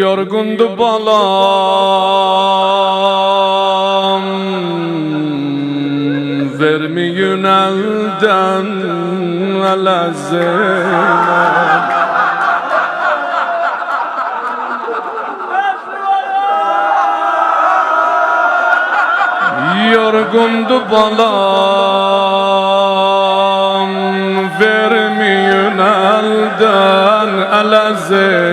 Yorgundu balam, vermeyin elden lezzet. Yorgundu balam, vermeyin elden lezzet.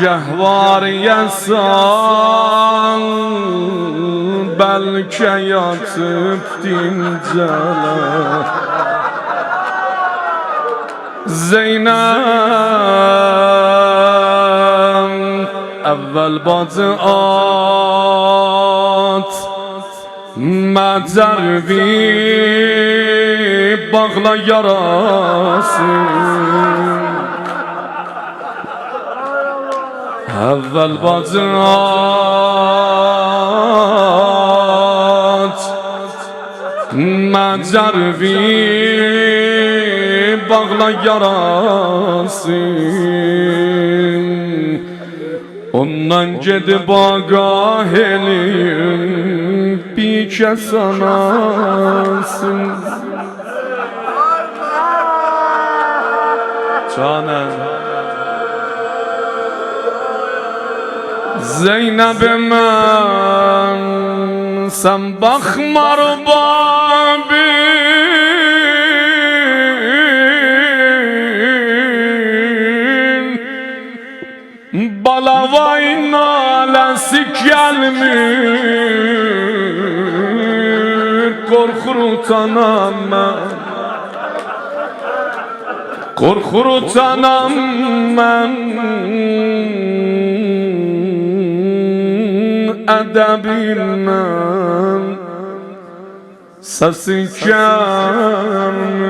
Cehvar yasan, belki yatıp dinceler. Zeynep, evvel bacı at, məcərvi bağla yarası. Evvel bacı at, məcərvi bağla yarası. Ondan gedib ağah eləyim, bir kəs anasın. Canım Zeynep'iməm, sen baxmar babin, balavay naləsi gəlmir, qorxur utanam mən, qorxur utanam mən. Ədəbimdən səsi gəlmiş.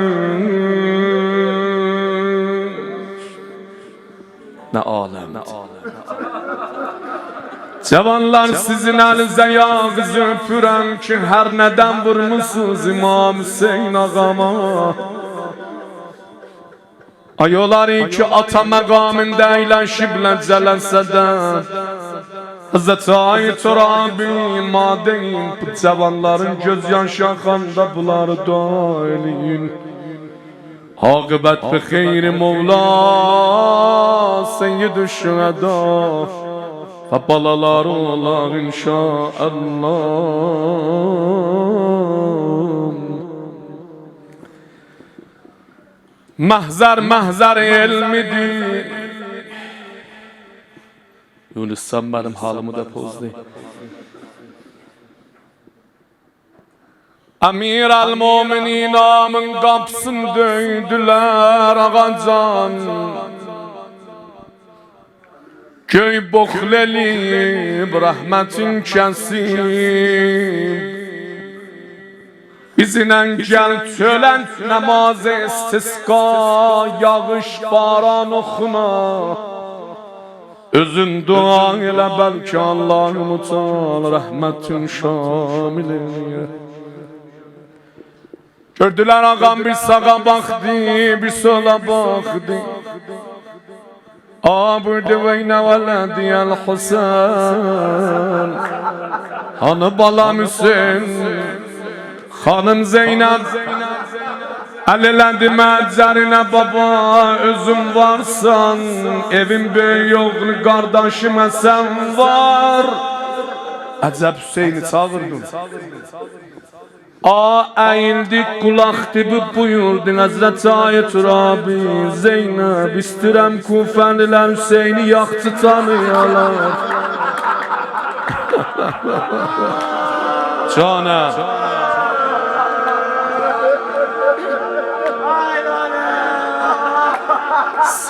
Nə aləmdir. Cavanlar sizin əlinizə yağız öpürəm ki, hər nədən vurmusunuz İmam Hüseyin ağama. Ay oları ki ata məqamında əyləşiblə cələsədən Hazreti Ayı Turabi madeyim, bu cavanların göz yaşı axanda bunları dua eləyin. Aqibət bi xeyri Mevla Seyyid-i Şühəda və balaları olar inşallah. Mahzar elmidir. Yunus sen benim halımı da pozlayın. Amir al-Muminin amın kapsın döydüler ağacan. Köy boklelib rahmetin kesin. Bizinen gel tölen namaz istisqa, yağış baran oxuna. Özün dua ile belki Allah'ım utal, rahmetin şamiliye. Gördüler ağam bir sağa baktı, bir sola baktı. Abudi veyne velediyel Hüseyin. Hanı balam Hüseyin, hanım Zeynep. Əlləndi məcərinə baba, özüm varsan, evim böyük yoğunu qardaşıma sən var. Əcəb Hüseyni çağırdım. Əyildik qulaq dibi buyurdun Həzrət Ayı Turabi. Zeynəb istirəm Kufəlilər Hüseyni yaxçı tanıyalar. Canım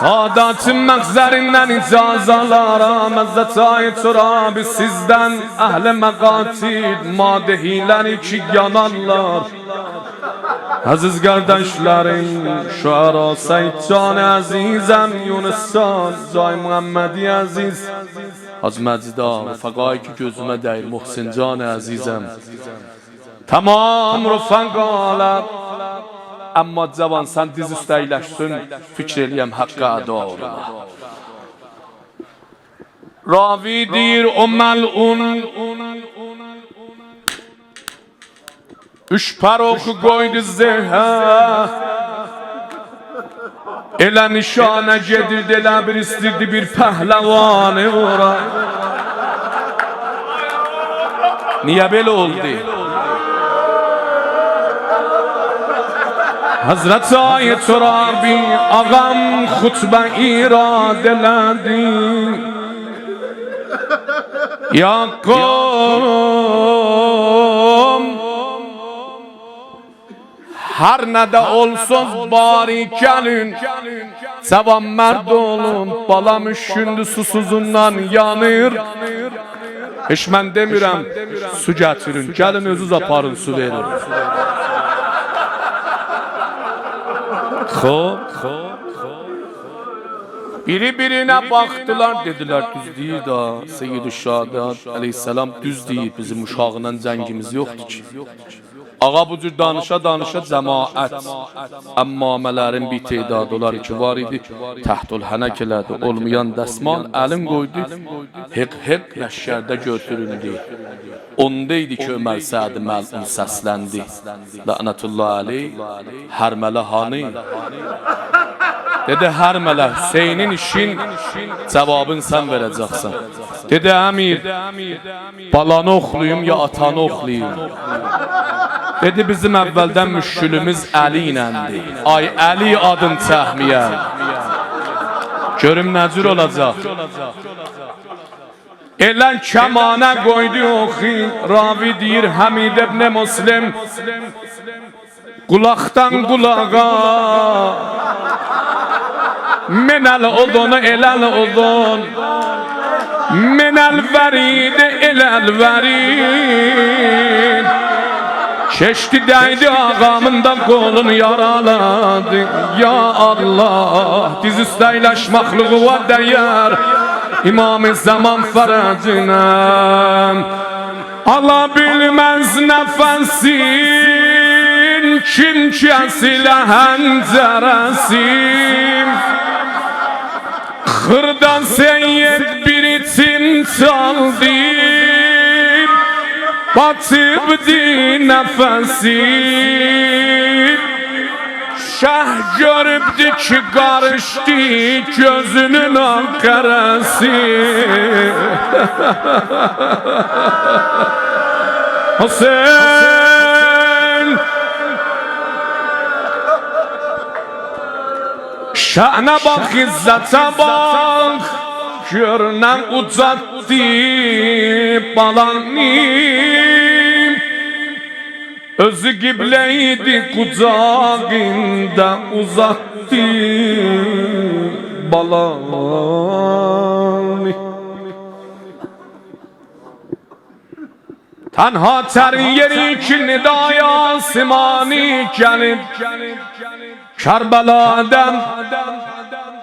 Sadatın məqzərindən icazalarım Həzrət Ayı Turabi sizdən əhl-i məqatid madehilər ki yanarlar. Əziz qardaşlarım, şüara Seyyid Can-ı əzizəm, Yunuscan, Cay Muhammədi əziz, Hacı Məcid ağa, fəqayı ki gözümə deyir, Muhsin Can-ı əzizəm. Tamam rüfəqalar, Amma cavan sən diz üstə əyləşsin, fikr eləyəm haqqı əda ola. Ravi deyir o məlun üç paroxu qoydu zehə, elə nişanə gedirdi, elə bir istirdi bir pəhləvanı ora. Niyə belə oldu? Hazreti Ayı Turabi ağam xutbə irad elədi. Ya qom, hər nədə olsuz bari gəlin, cavan mərd olun, balam üşündü susuzundan yanır. Heç mən demirəm, su gətirin, gəlin özünüz aparın, su verin. Biri-birinə baxdılar, dedilər, düz deyir da, Seyyid-i Şadat aleyhisselam düz deyir, bizim uşağından cəngimiz yoxdur ki. Ağa bu cür danışa cəmaət əmmamələrin bir tedadı olar ki var idi, təhdül hənək elədi, olmayan dəsmal əlin qoydu, hek nəşkərdə götürüldü. Onda idi ki Ömər Səd məlun səsləndi, lənətullah aleyh, hərmələ hani? Dedi hərmələ, Hüseynin işin cavabını sən verəcəksən. Dedi əmir, balanı oxluyum ya atanı oxluyum? Dedi bizim əvvəldən müşkülümüz Əli iləndir. Ay Əli adın çəhmiyə. Görüm nə cür olacaq. Elən kəmanə qoydu oxi, ravi deyir Həmid ibn Müslim, qulaqdan qulağa, minəl odunu eləl odun, minəl vəridi eləl vərid. Keçdi dəydi ağamın da qolunu yaraladı. Ya Allah, diz üstə əyləşməxluğa dəyər İmam-ı zaman fərəcinə. Ala bilməz nəfəsin, kim kəsilə həncərəsin. Xırdan seyyid bir için çaldı, batıbdı nəfəsin. Şəh görübdü ki qarışdı gözünün anqarəsi. Hüseyin şəhnə bax, izzətə bax, görünən ucatdı balanı. Özü qibləydi qucağında uzatdı balanı. Tənha tərin yeri ki nidaya simani gəlib Kərbəla'dan,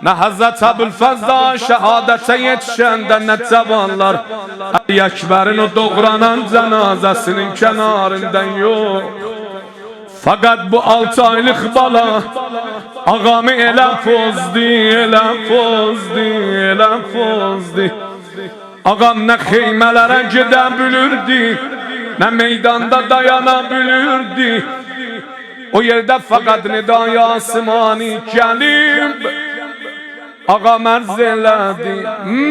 nə Həzrət Əbülfəzda şəhadətə yetişəndə nə cavanlar Əli Əkbərin o doğranan cənazəsinin kənarından yox. Fakat bu 6 aylıq bala ağamı elə pozdu. Ağam nə xeymələrə gedə bilirdi, nə meydanda dayana bilirdi. O yerdə fəqət nidaya simani gəlib ağam ərz elədi,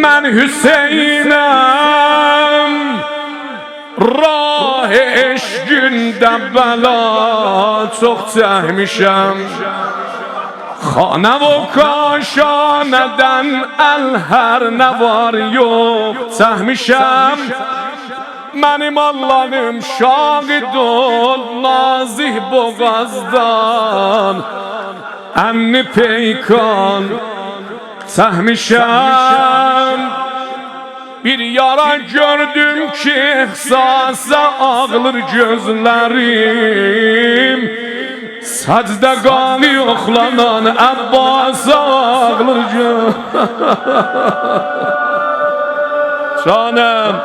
mən Hüseynəm, rah eşqində bəla çox çəkmişəm. Xanə və kaşanədən əl hər nə var yox çəkmişəm. Mənim Allahım şahid ol, nazih boğazdan ənni peykan çəkmişəm. Bir yara gördüm ki ihsasa ağlır gözlərim, səcdə qanı yoxlanan Əbbasa ağlır canım.